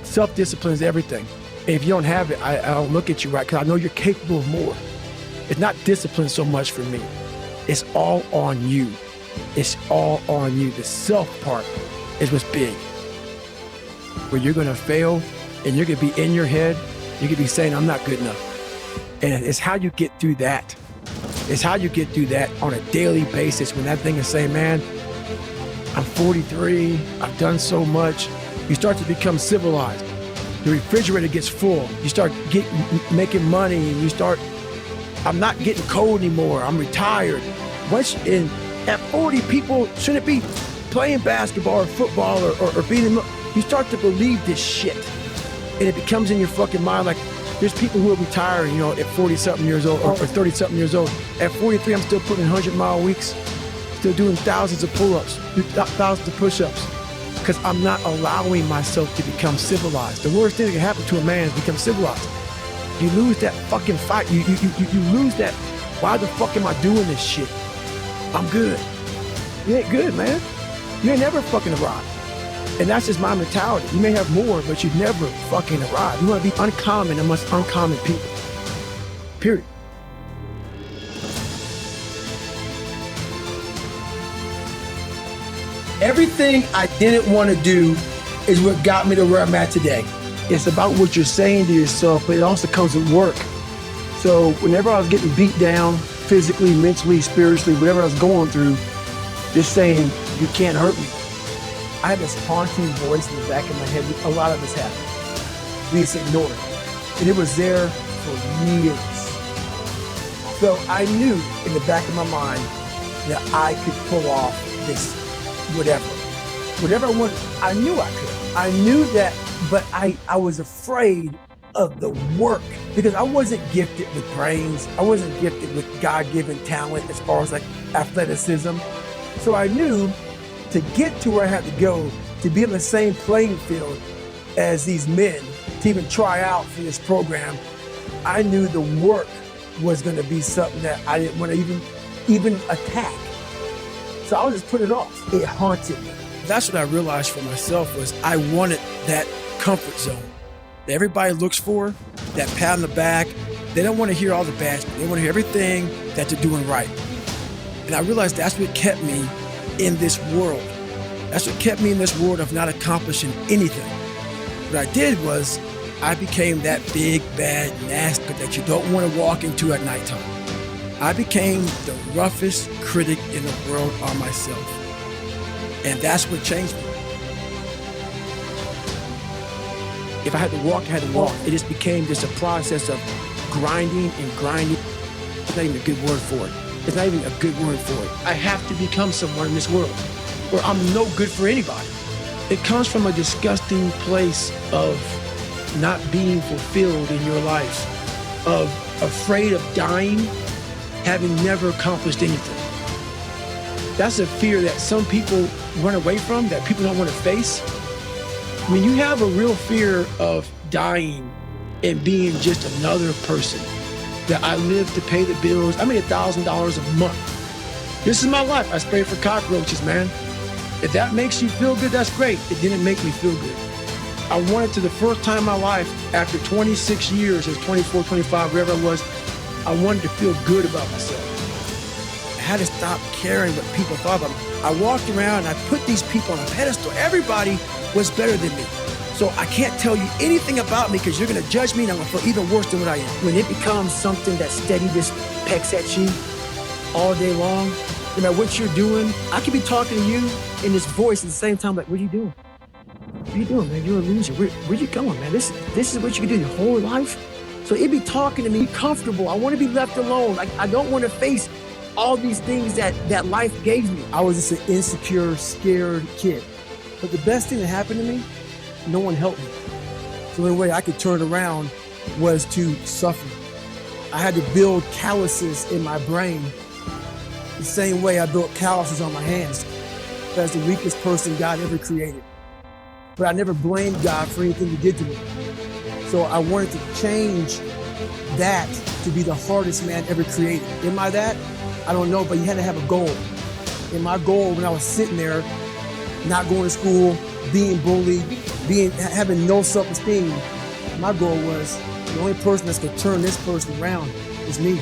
Self-discipline is everything. If you don't have it, I don't look at you right, because I know you're capable of more. It's not discipline so much for me. It's all on you. It's all on you. The self part is what's big. Where you're gonna fail and you're gonna be in your head, you're gonna be saying, I'm not good enough. And it's how you get through that. It's how you get through that on a daily basis, when that thing is saying, man, I'm 43, I've done so much. You start to become civilized. The refrigerator gets full. You start making money, and you start, I'm not getting cold anymore. I'm retired. At 40, people shouldn't be playing basketball or football or being, you start to believe this shit. And it becomes in your fucking mind, like, there's people who are retired, at 40-something years old or 30-something years old. At 43, I'm still putting 100-mile weeks, still doing thousands of pull-ups, thousands of push-ups, because I'm not allowing myself to become civilized. The worst thing that can happen to a man is become civilized. You lose that fucking fight. You lose that, why the fuck am I doing this shit? I'm good. You ain't good, man. You ain't never fucking arrived. And that's just my mentality. You may have more, but you've never fucking arrived. You want to be uncommon amongst uncommon people. Period. Everything I didn't want to do is what got me to where I'm at today. It's about what you're saying to yourself, but it also comes with work. So whenever I was getting beat down, physically, mentally, spiritually, whatever I was going through, just saying, you can't hurt me. I had this haunting voice in the back of my head. A lot of us have. We just ignore it. And it was there for years. So I knew in the back of my mind that I could pull off this whatever I wanted. I knew I could. I knew that, but I was afraid of the work, because I wasn't gifted with brains. I wasn't gifted with God-given talent as far as like athleticism. So I knew to get to where I had to go, to be on the same playing field as these men, to even try out for this program, I knew the work was going to be something that I didn't want to even attack. So I was just putting it off. It haunted me. That's what I realized for myself, was I wanted that comfort zone that everybody looks for, that pat on the back. They don't want to hear all the bad stuff. They want to hear everything that they're doing right. And I realized that's what kept me in this world. That's what kept me in this world of not accomplishing anything. What I did was I became that big, bad, nasty that you don't want to walk into at nighttime. I became the roughest critic in the world on myself. And that's what changed me. If I had to walk, I had to walk. It just became just a process of grinding and grinding. It's not even a good word for it. It's not even a good word for it. I have to become someone in this world, or I'm no good for anybody. It comes from a disgusting place of not being fulfilled in your life, of afraid of dying, having never accomplished anything. That's a fear that some people run away from, that people don't want to face. When you have a real fear of dying and being just another person, that I live to pay the bills, I made $1,000 a month. This is my life. I spray for cockroaches, man. If that makes you feel good, that's great. It didn't make me feel good. I wanted to, the first time in my life, after 26 years, or 24, 25, whatever it was, I wanted to feel good about myself. I had to stop caring what people thought about me. I walked around and I put these people on a pedestal. Everybody was better than me. So I can't tell you anything about me, because you're gonna judge me and I'm gonna feel even worse than what I am. When it becomes something that steady just pecks at you all day long, no matter what you're doing, I could be talking to you in this voice at the same time, like, what are you doing? What are you doing, man? You're a loser. Where you going, man? This is what you can do your whole life? So it be talking to me comfortable. I wanna be left alone. I don't wanna face all these things that life gave me. I was just an insecure, scared kid. But the best thing that happened to me, no one helped me. So the only way I could turn around was to suffer. I had to build calluses in my brain the same way I built calluses on my hands. That's the weakest person God ever created. But I never blamed God for anything he did to me. So I wanted to change that to be the hardest man ever created. Am I that? I don't know, but you had to have a goal. And my goal when I was sitting there not going to school, being bullied, having no self-esteem. My goal was the only person that's gonna turn this person around is me.